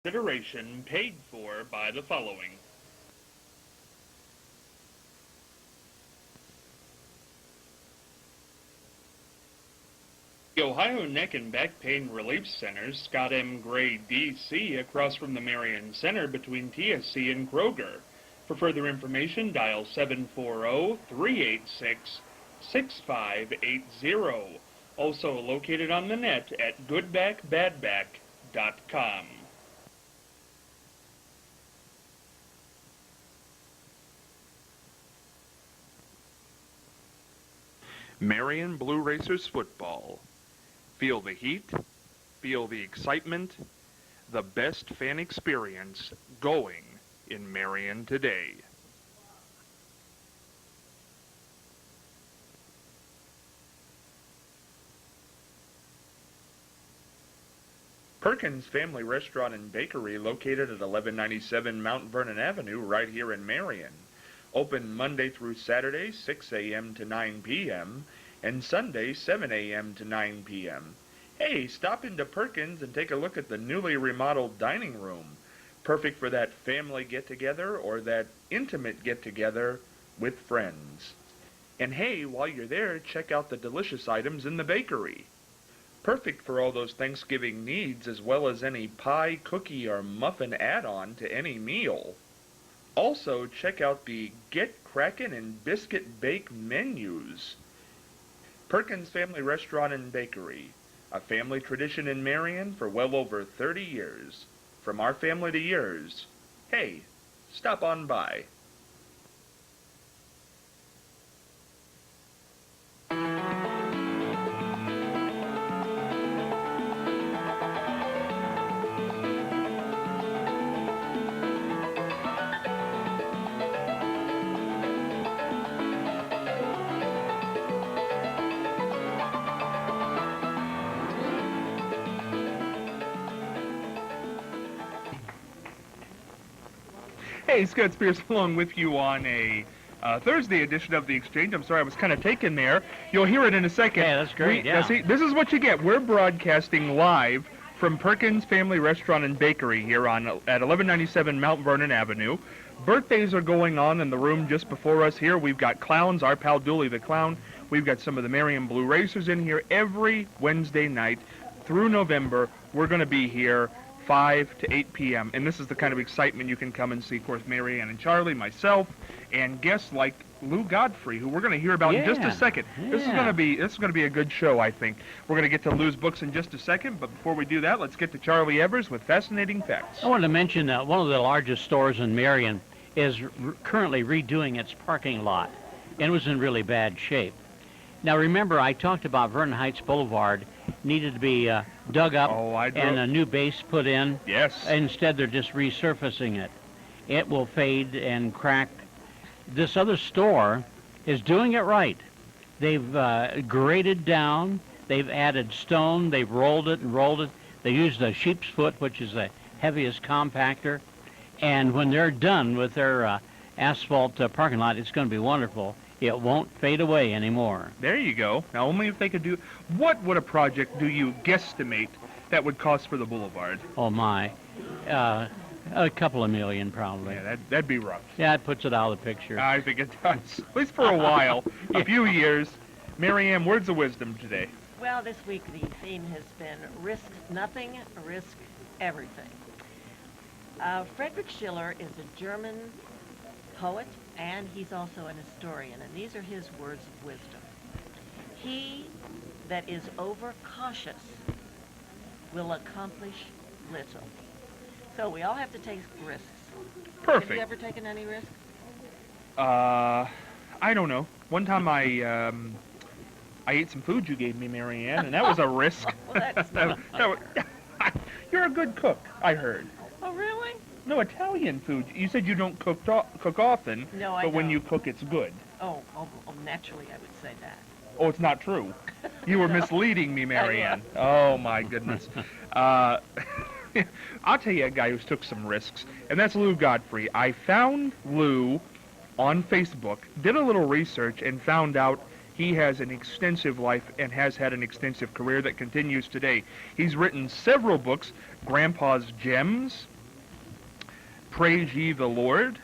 Consideration paid for by the following. The Ohio Neck and Back Pain Relief Center, Scott M. Gray, D.C., across from the Marion Center between TSC and Kroger. For further information, dial 740-386-6580. Also located on the net at goodbackbadback.com. Marion Blue Racers football. Feel the heat, feel the excitement, the best fan experience going in Marion today. Perkins Family Restaurant and Bakery, located at 1197 Mount Vernon Avenue, right here in Marion. Open Monday through Saturday, 6 a.m. to 9 p.m., and Sunday, 7 a.m. to 9 p.m. Hey, stop into Perkins and take a look at the newly remodeled dining room. Perfect for that family get-together or that intimate get-together with friends. And hey, while you're there, check out the delicious items in the bakery. Perfect for all those Thanksgiving needs, as well as any pie, cookie, or muffin add-on to any meal. Also, check out the Get Crackin' and Biscuit Bake menus. Perkins Family Restaurant and Bakery, a family tradition in Marion for well over 30 years. From our family to yours. Hey, stop on by. Hey, Scott Spears along with you on a Thursday edition of The Exchange. I'm sorry, I was kind of taken there. You'll hear it in a second. Yeah, that's great, yeah. See, this is what you get. We're broadcasting live from Perkins Family Restaurant and Bakery here at 1197 Mount Vernon Avenue. Birthdays are going on in the room just before us here. We've got clowns, our pal Dooley the Clown. We've got some of the Marion Blue Racers in here every Wednesday night through November. We're going to be here 5 to 8 p.m. And this is the kind of excitement you can come and see. Of course, Mary Ann and Charlie, myself, and guests like Lou Godfrey, who we're going to hear about in just a second. Yeah. This is going to be a good show, I think. We're going to get to Lou's books in just a second, but before we do that, let's get to Charlie Evers with fascinating facts. I wanted to mention that one of the largest stores in Marion is currently redoing its parking lot, and it was in really bad shape. Now remember, I talked about Vernon Heights Boulevard needed to be dug up and a new base put in. Yes. Instead, they're just resurfacing it. It will fade and crack. This other store is doing it right. They've graded down. They've added stone. They've rolled it and rolled it. They used a sheep's foot, which is the heaviest compactor. And when they're done with their asphalt parking lot, it's going to be wonderful. It won't fade away anymore. There you go. Now, only if they could do... What would a project do you guesstimate that would cost for the boulevard? Oh, my. A couple of million, probably. Yeah, that'd be rough. Yeah, it puts it out of the picture. I think it does. At least for a while. A few years. Mary Ann, words of wisdom today. Well, this week the theme has been risk nothing, risk everything. Friedrich Schiller is a German poet, and he's also an historian, and these are his words of wisdom. He that is overcautious will accomplish little. So we all have to take risks. Perfect. Have you ever taken any risks? I don't know. One time I ate some food you gave me, Mary Ann, and that was a risk. Well, that's not You're a good cook, I heard. Oh, really? No, Italian food. You said you don't cook often, No, I but when don't. you cook, it's good. Oh, naturally I would say that. Oh, it's not true. You were misleading me, Mary Ann. Oh, my goodness. I'll tell you a guy who took some risks, and that's Lou Godfrey. I found Lou on Facebook, did a little research, and found out he has an extensive life and has had an extensive career that continues today. He's written several books, Grandpa's Gems, Praise Ye the Lord,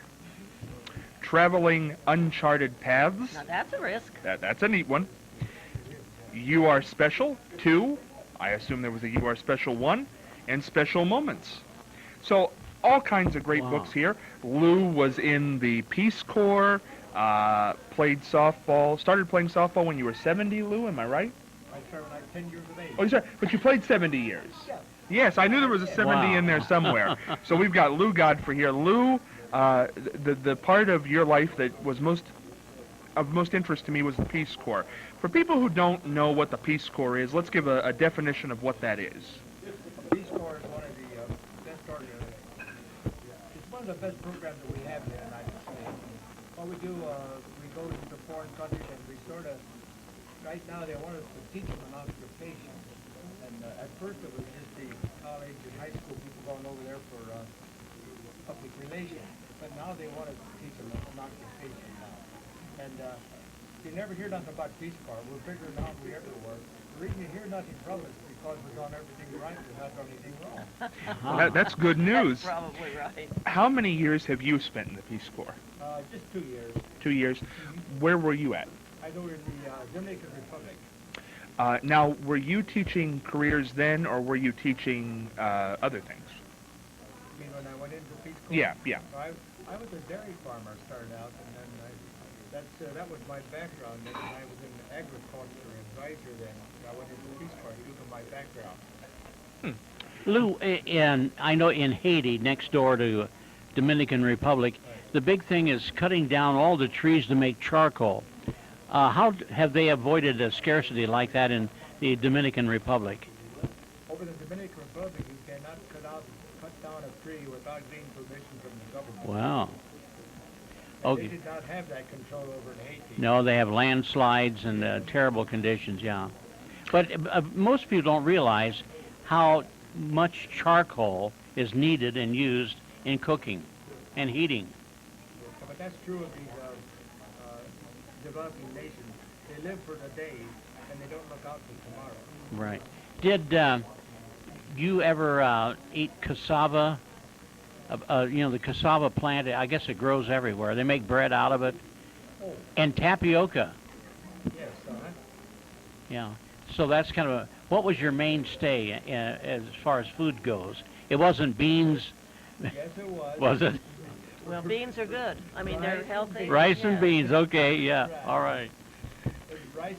Traveling Uncharted Paths. Now that's a risk. That's a neat one. You Are Special 2. I assume there was a You Are Special 1. And Special Moments. So all kinds of great books here. Lou was in the Peace Corps, played softball, started playing softball when you were 70, Lou, am I right? I started when I was 10 years of age. Oh, you started, but you played 70 years. Yeah. Yes, I knew there was a 70 in there somewhere. So we've got Lou Godfrey here. Lou, the part of your life that was most interest to me was the Peace Corps. For people who don't know what the Peace Corps is, let's give a definition of what that is. Peace Corps is one of the best it's one of the best programs that we have in the United States. What we do, we go to foreign countries and we sort of, right now they want us to teach them an occupation. And at first it was just the college and high school people going over there for public relations. But now they want us to teach them an occupation now. And you never hear nothing about Peace Corps. We're bigger now than we ever were. The reason you hear nothing from us is because we've done everything right, we've not done anything wrong. That's good news. That's probably right. How many years have you spent in the Peace Corps? Just 2 years. 2 years. Where were you at? I go in the Dominican Republic. Now, were you teaching careers then, or were you teaching other things? I mean, when I went into Peace Corps? Yeah, yeah. I was a dairy farmer, started out, and then that was my background. And I was in agriculture advisor then. I went into Peace Corps due to my background. Lou, I know in Haiti, next door to Dominican Republic, the big thing is cutting down all the trees to make charcoal. How have they avoided a scarcity like that in the Dominican Republic? Over the Dominican Republic, you cannot cut down a tree without getting permission from the government. Wow. And they did not have that control over in Haiti. No, they have landslides and terrible conditions, yeah. But most people don't realize how much charcoal is needed and used in cooking and heating. But that's true of these developing nations. They live for the day, and they don't look out for tomorrow. Right. Did you ever eat cassava? The cassava plant, I guess it grows everywhere. They make bread out of it. Oh. And tapioca. Yes, Yeah. So that's kind of what was your mainstay as far as food goes? It wasn't beans. Yes, it was. Was it? Well, beans are good. I mean, they're healthy. Rice and Yeah. beans. Okay. Yeah. All right. Rice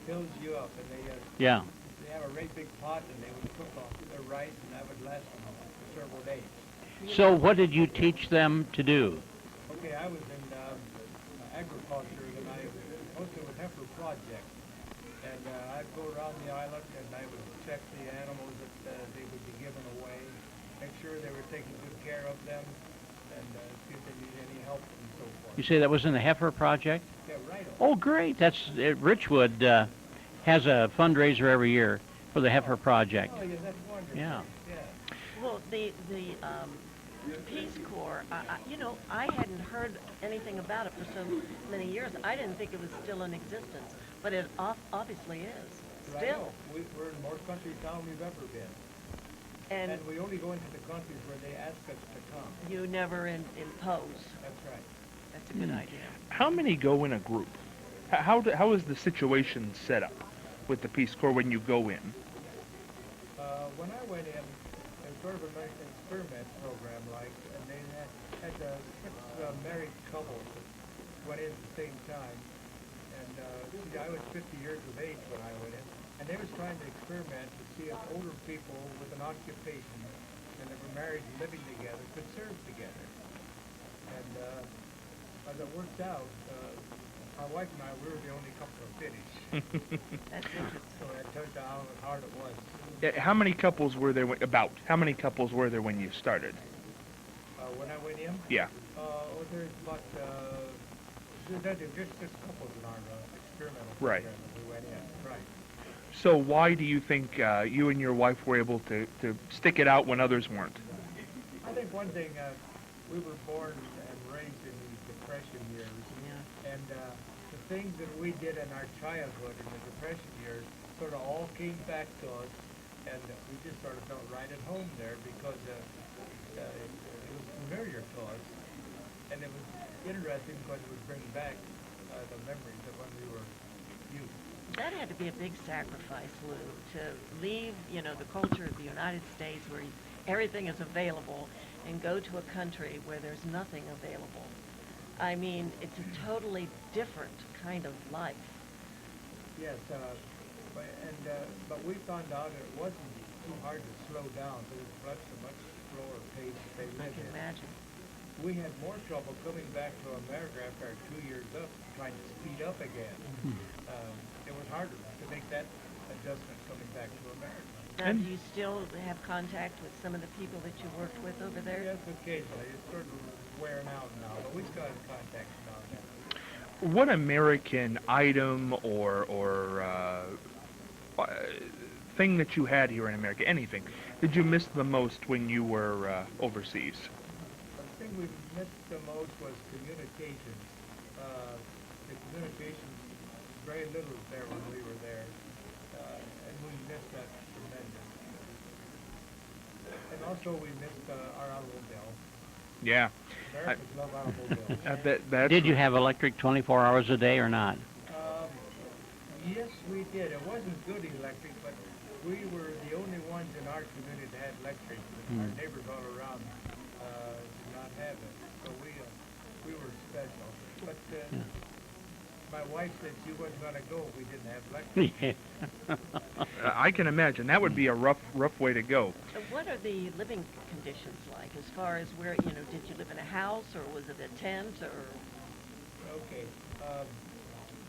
fills you up, and Yeah. they have a great big pot, and they would cook off their rice, and that would last them for several days. So what did you teach them to do? Okay, I was in agriculture, and I mostly with heifer projects. And I'd go around the island, and I would check the animals that they would be given away, make sure they were taking good care of them, and see if they need any help and so forth. You say that was in the heifer project? Yeah, right on. Oh, great. That's Richwood has a fundraiser every year for the heifer project. Oh, yeah, that's wonderful. Yeah. Well, the Peace Corps, I hadn't heard anything about it for so many years. I didn't think it was still in existence, but it obviously is. Right Still. on. We're in more countries now than we've ever been. And And we only go into the countries where they ask us to come. you never impose. That's right. That's a good idea. How many go in a group? How is the situation set up with the Peace Corps when you go in? When I went in, it was sort of an experiment program, and they had 6 married couples that went in at the same time. And I was 50 years of age when I went in, and they was trying to experiment to see if older people with an occupation and that were married and living together could serve together. And as it worked out, my wife and I, we were the only couple to finish. That's interesting. So that tells you how hard it was. How many couples were there? How many couples were there when you started? When I went in, Yeah. there's about there's just 6 couples in our experimental Right. program that we went in. Right. So why do you think you and your wife were able to stick it out when others weren't? I think one thing, we were born and raised in these Depression years, Yeah. and the things that we did in our childhood in the Depression years sort of all came back to us, and we just sort of felt right at home there because it was familiar to and it was interesting because it would bring back the memories of when we were youth. That had to be a big sacrifice, Lou, to leave, the culture of the United States where everything is available and go to a country where there's nothing available. I mean, it's a totally different kind of life. Yes, but we found out it wasn't too hard to slow down. It was a much slower pace that they I lived can in. imagine. We had more trouble coming back to America after our 2 years up, trying to speed up again. It was harder to make that adjustment coming back to America. Now, do you still have contact with some of the people that you worked with over there? Yes, occasionally. It's sort of wearing out now, but we still have contact now and then. What American item or thing that you had here in America, anything, did you miss the most when you were overseas? The thing we missed the most was communications. The communications, very little there when we were there, and we missed that tremendous. And also we missed our automobile. Yeah. Americans love automobiles. I bet that's Did you have electric 24 hours a day or not? Yes, we did. It wasn't good electric, but we were the only ones in our community that had electric. Our neighbors all around did not have it, so we were special. But my wife said she wasn't going to go if we didn't have electric. I can imagine that would be a rough way to go. What are the living conditions like as far as where, did you live in a house or was it a tent or? Okay.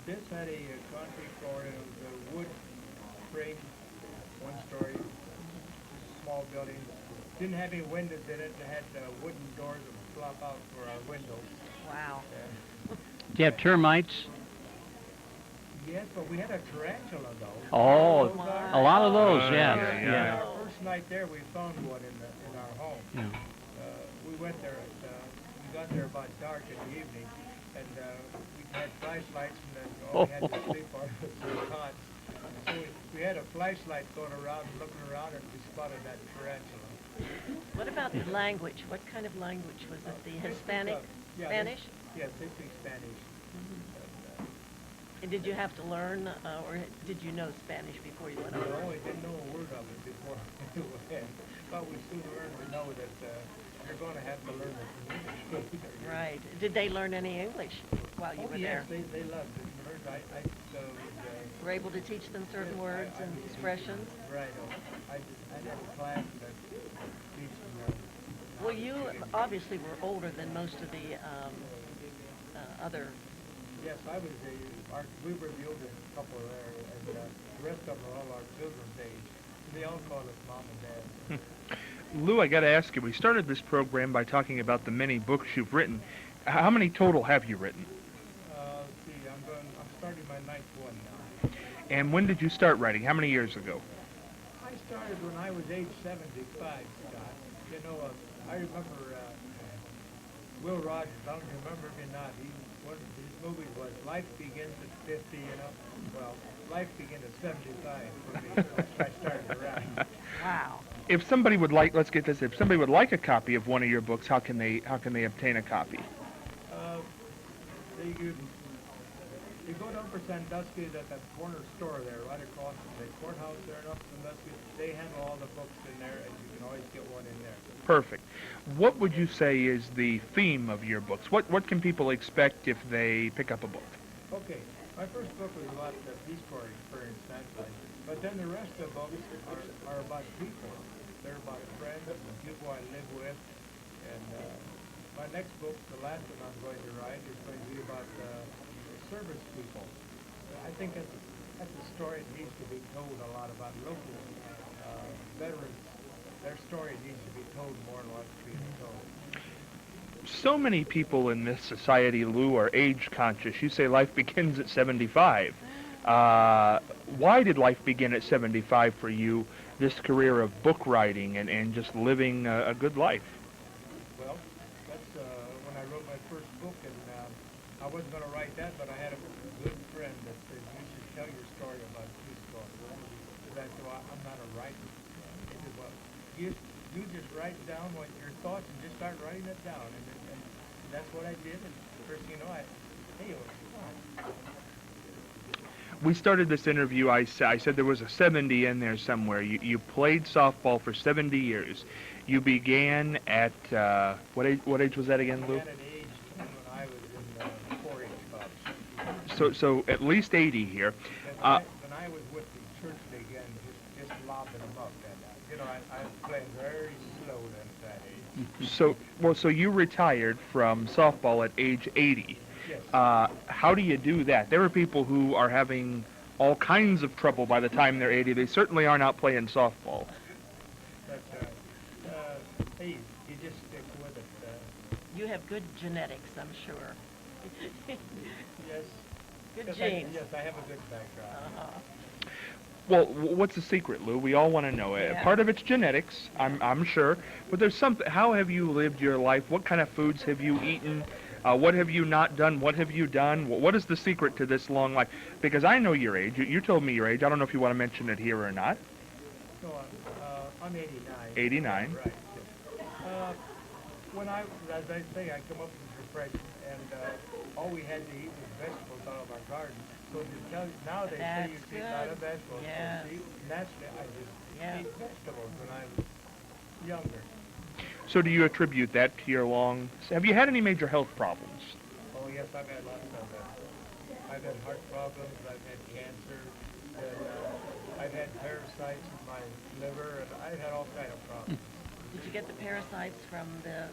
This had a concrete floor and it was a wood frame, one-story, small building. Didn't have any windows in it. It had wooden doors that would flop out for our windows. Wow. Do you have termites? Yes, but we had a tarantula though. Oh, Those a lot of those, yeah, yes. yeah. Yeah. Our first night there, we found one in our home. Yeah. We went there. We got there about dark in the evening, and we had flashlights, and then all we had to sleep on was the cots. So we had a flashlight going around, looking around, and we spotted that tarantula. What about the language? What kind of language? Was it the Hispanic Yeah, Spanish? Yes, they speak Spanish. And did you have to learn, or did you know Spanish before you went over? No, we didn't know a word of it before we went, but we soon learned to know that you're going to have to learn the communication. Right. Did they learn any English while you were yes, there? they loved it. I Were able to teach them certain words and expressions? right. I had a class that teaching them. Well, you obviously were older than most of the other. Yes, we were the oldest couple there, and the rest of them are all our children's age. They all call us mom and dad. Lou, I got to ask you, we started this program by talking about the many books you've written. How many total have you written? See, I'm starting my ninth one now. And when did you start writing? How many years ago? I started when I was age 75, Scott. I remember Will Rogers. I don't remember him or not. One of his movies was Life Begins at 50, Well, life began at 75 for me. I started to write. Wow. If somebody would like, let's get this, if somebody would like a copy of one of your books, how can they obtain a copy? You go down for Sandusky at that corner store there, right across from the courthouse there in Sandusky. They handle all the books in there, and you can always get one in there. Perfect. What would you say is the theme of your books? What can people expect if they pick up a book? Okay, my first book was about the Peace Corps experience, naturally. But then the rest of the books are about people. They're about friends and people I live with. And my next book, the last one I'm going to write, is going to be about service people. I think that's a story that needs to be told a lot about local veterans. Their story needs to be told more than what's being told. So many people in this society, Lou, are age conscious. You say life begins at 75. Why did life begin at 75 for you, this career of book writing and just living a good life? Well, that's when I wrote my first book, and I wasn't going to write that, but I had a good friend that said, you should tell your story about Peace Corps. I said, well, I'm not a writer. He said, well, you just write down what your thoughts and just start writing it down. And that's what I did, and first thing you know, hey, We started this interview, I said there was a 70 in there somewhere. You played softball for 70 years. You began at, what age was that again, Lou? I began at age 10 when I was in the 4-H club. So at least 80 here. When I was with the church again, just lobbing them up, and I was playing very slow at that age. So you retired from softball at age 80. Yes. How do you do that? There are people who are having all kinds of trouble by the time they're 80. They certainly are not playing softball. That's right. Hey, you just stick with it. You have good genetics, I'm sure. Yes. Good Yes, genes. Yes, I have a good background. Uh-huh. Well, what's the secret, Lou? We all want to know it. Yeah. Part of it's genetics, I'm sure, but there's something. How have you lived your life? What kind of foods have you eaten? What have you not done? What have you done? What is the secret to this long life? Because I know your age. You told me your age. I don't know if you want to mention it here or not. No, I'm 89. 89. Right. When as I say, I come up from the Depression, and all we had to eat was vegetables out of our garden. So to tell you, now they say you That's see a lot of good. vegetables. Yes. So see, naturally, I just Yeah. ate vegetables when I was younger. So do you attribute that to your long? Have you had any major health problems? Oh yes, I've had lots of I've had heart problems, I've had cancer, and I've had parasites in my liver, and I've had all kind of problems. Did you get the parasites from the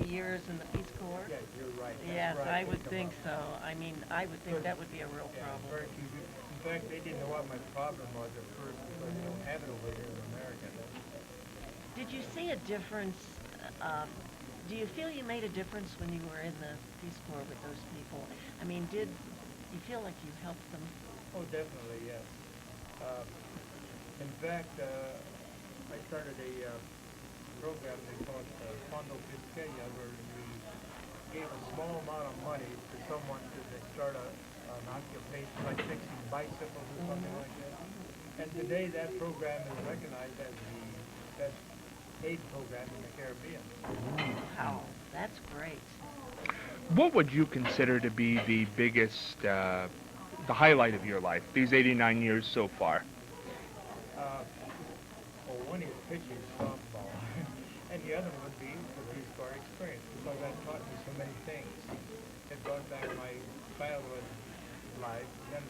years in the Peace Corps? Yeah, you're right. That's Yes, where I would picked 'em think up. so. I mean, I would think that would be a real Yeah, problem. very few. In fact, they didn't know what my problem was at first because they don't have it over here in America. Did you see a difference? Do you feel you made a difference when you were in the Peace Corps with those people? I mean, did you feel like you helped them? Oh, definitely, yes. In fact, I started a program they called Fondo Fiscalia, where we gave a small amount of money to someone to start an occupation like fixing bicycles or something like that. And today that program is recognized as the best aid program in the Caribbean. Wow, that's great. What would you consider to be the biggest, the highlight of your life, these 89 years so far? Well, one is pitching softball, and the other would be the Peace Corps experience, because that taught me so many things. It brought back my childhood life, and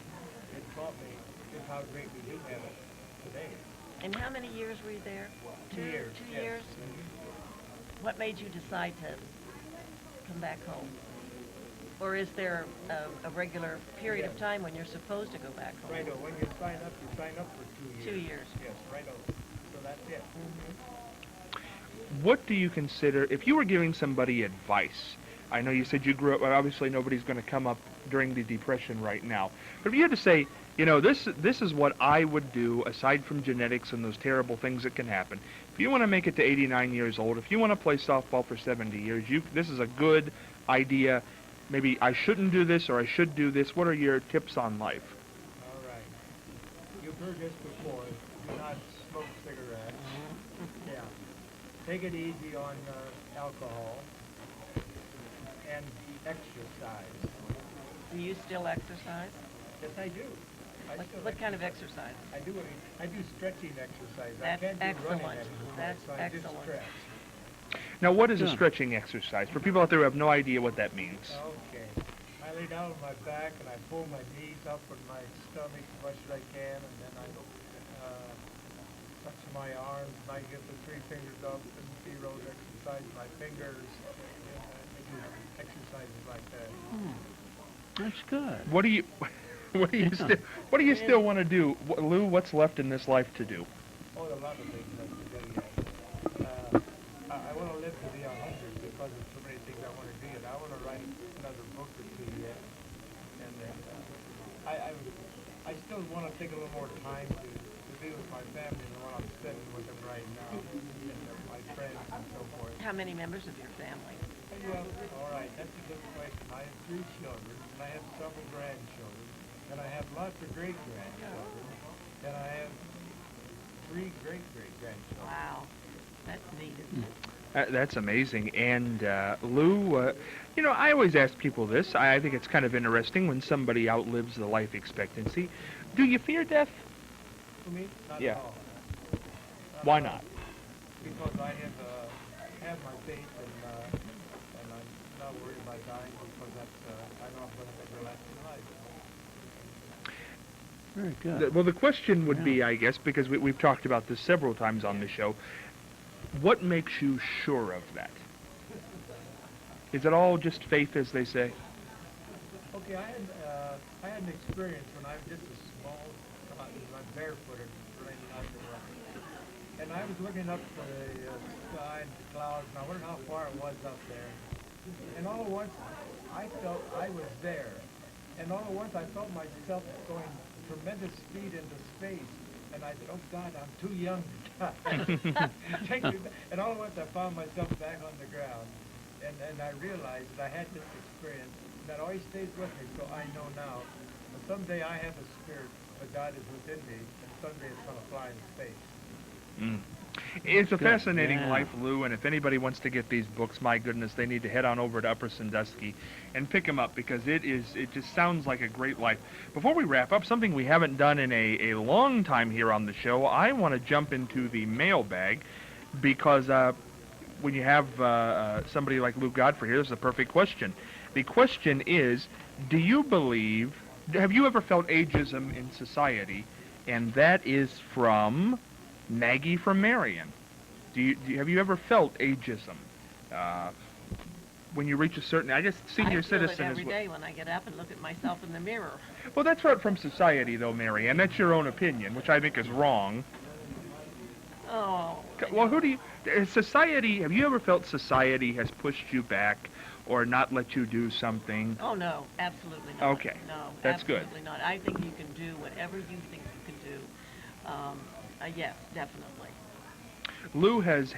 it taught me just how great we do have it today. And how many years were you there? 2 years. 2 yes. years? What made you decide to come back home? Or is there a regular period of time when you're supposed to go back home? Right, when you sign up for 2 years. 2 years. Yes, right on. So that's it. What do you consider, if you were giving somebody advice, I know you said you grew up, obviously nobody's going to come up during the Depression right now, but if you had to say, this is what I would do aside from genetics and those terrible things that can happen. If you want to make it to 89 years old, if you want to play softball for 70 years, this is a good idea. Maybe I shouldn't do this or I should do this. What are your tips on life? All right. You've heard this before. Do not smoke cigarettes. Yeah. Take it easy on alcohol. And exercise. Do you still exercise? Yes, I do. What kind of exercise? I do stretching exercise. That's I can't do excellent. running anymore, That's so I just excellent. stretch. Now, what is a Yeah. stretching exercise? For people out there who have no idea what that means. Okay. I lay down on my back and I pull my knees up with my stomach as much as I can, and then I touch my arms and I get the 3 fingers up and 0 exercise my fingers. I do exercises like that. That's good. What do you, what do you still want to do, Lou? What's left in this life to do? Oh, a lot of things that you do. I want to live to be 100 because of so many things I want to do, and I want to write another book or 2 yet. And then I still want to take a little more time to be with my family than what I'm spending with them right now, and my friends and so forth. How many members of your family? Well, all right, that's a good question. I have 3 children, and I have several grandchildren, and I have lots of great-grandchildren, and I have 3 great-great-grandchildren. Wow, that's neat. Isn't it? That's amazing. And Lou, I always ask people this. I think it's kind of interesting when somebody outlives the life expectancy. Do you fear death? For me, not Yeah. at all. Why at all. not? Because I have my faith and I'm not worried about dying because I know I'm going to have everlasting life. Very good. Well, the question would be, I guess, because we've talked about this several times on the show, what makes you sure of that? Is it all just faith, as they say? Okay, I had an experience when I was just a small, I'm barefooted, really nothing. And I was looking up to the sky and the clouds, and I wondered how far it was up there. And all at once, I felt I was there. And all at once, I felt myself going tremendous speed into space. And I said, oh God, I'm too young to die. Take me back. And all at once, I found myself back on the ground. And I realized that I had this experience that always stays with me, so I know now that someday I have a spirit, but God is within me, and someday it's going to fly in space. It's a Good. fascinating Yeah. life, Lou, and if anybody wants to get these books, my goodness, they need to head on over to Upper Sandusky and pick them up because it just sounds like a great life. Before we wrap up, something we haven't done in a long time here on the show, I want to jump into the mailbag because when you have somebody like Lou Godfrey here, this is a perfect question. The question is, have you ever felt ageism in society? And that is from Maggie from Marion. Have you ever felt ageism? When you reach a certain, I guess senior citizen I feel it every is day when I get up and look at myself in the mirror. Well, that's right from society, though, Marianne. That's your own opinion, which I think is wrong. Oh. Well, society, have you ever felt society has pushed you back or not let you do something? Oh, no, absolutely not. Okay, No, that's good. absolutely not. I think you can do whatever you think you can do. Yes, definitely. Lou has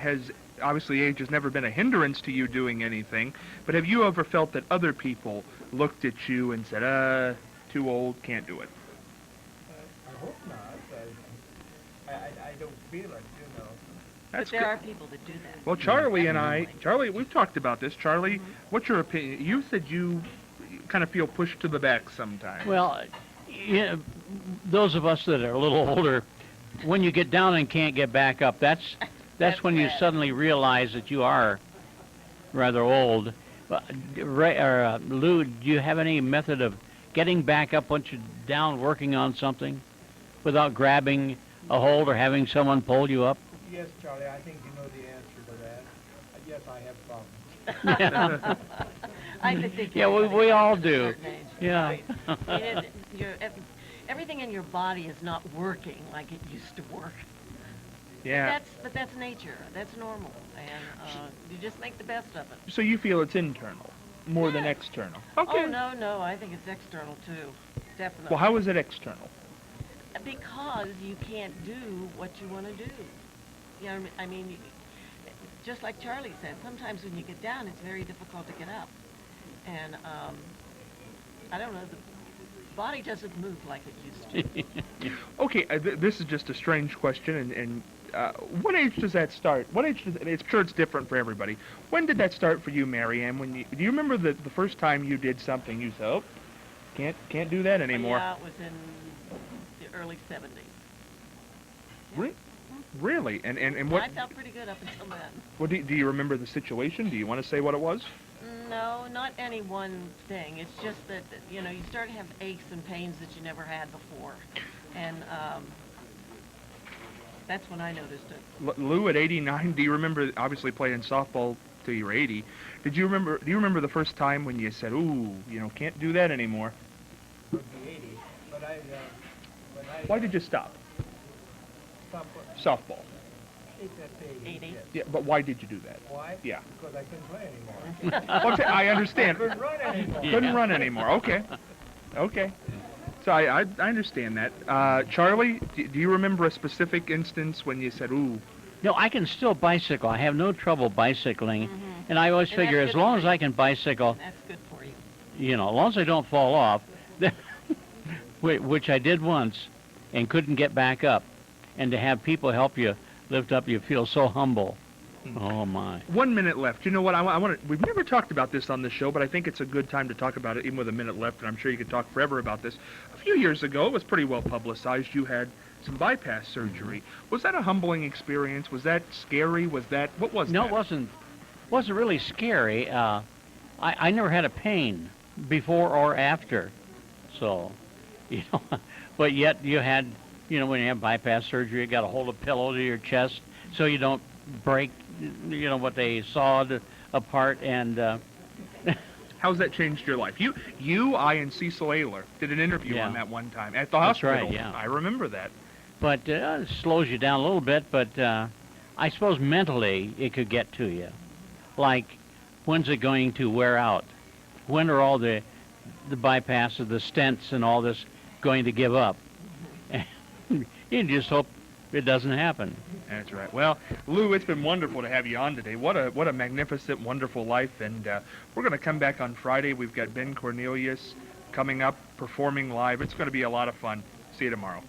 obviously age has never been a hindrance to you doing anything, but have you ever felt that other people looked at you and said, too old, can't do it? I hope not. I don't feel it, That's But there good. are people that do that. Well, Charlie and Definitely. Charlie, we've talked about this. Charlie, what's your opinion? You said you kind of feel pushed to the back sometimes. Well, those of us that are a little older, when you get down and can't get back up, that's when you bad. suddenly realize that you are rather old. Lou, do you have any method of getting back up once you're down working on something without grabbing a hold or having someone pull you up? Yes, Charlie, I think you know the answer to that. Yes, I have problems. I think Yeah, everybody we all gets to a do. certain age. Yeah. Right. Everything in your body is not working like it used to work. Yeah. But that's nature. That's normal, and you just make the best of it. So you feel it's internal more than Yeah. external? Okay. Oh no, I think it's external too, definitely. Well, how is it external? Because you can't do what you want to do. You know, I mean, just like Charlie said, sometimes when you get down, it's very difficult to get up, and I don't know, the body doesn't move like it used to. Okay, this is just a strange question, and what age does that start? What age does I'm sure it's different for everybody. When did that start for you, Marianne? Do you remember the first time you did something you said, oh, can't do that anymore? Yeah, it was in the early 70s. Really? And what? I felt pretty good up until then. What do you remember the situation? Do you want to say what it was? No, not any one thing. It's just that, you start to have aches and pains that you never had before. And that's when I noticed it. Lou, at 89, do you remember, obviously playing softball till you were 80, do you remember the first time when you said, ooh, can't do that anymore? Would be 80, but when I Why did you stop? stopped, Softball. it's at 80. 80? Yes. Yeah, but why did you do that? Why? Yeah. Because I couldn't play anymore. Okay, I understand. Couldn't run anymore. Couldn't run anymore. Okay. So I understand that. Charlie, do you remember a specific instance when you said, ooh? No, I can still bicycle. I have no trouble bicycling. Mhm. And I always And figure that's as good long for as you. I can bicycle, That's good for you. as long as I don't fall off, which I did once and couldn't get back up. And to have people help you lift up, you feel so humble. Oh, my. 1 minute left. You know what? I want to. We've never talked about this on the show, but I think it's a good time to talk about it, even with a minute left. And I'm sure you could talk forever about this. A few years ago, it was pretty well publicized. You had some bypass surgery. Was that a humbling experience? Was that scary? Was that what was No, that? it wasn't really scary. I never had a pain before or after. So, but yet you had, when you have bypass surgery, you got to hold a pillow to your chest so you don't break, what they sawed apart. And How's that changed your life? I, and Cecil Ayler did an interview Yeah. on that one time at the That's hospital. right, yeah. I remember that. But it slows you down a little bit. But I suppose mentally it could get to you. Like, when's it going to wear out? When are all the bypasses, the stents, and all this going to give up? You just hope it doesn't happen. That's right. Well, Lou, it's been wonderful to have you on today. What a magnificent, wonderful life. And we're going to come back on Friday. We've got Ben Cornelius coming up, performing live. It's going to be a lot of fun. See you tomorrow.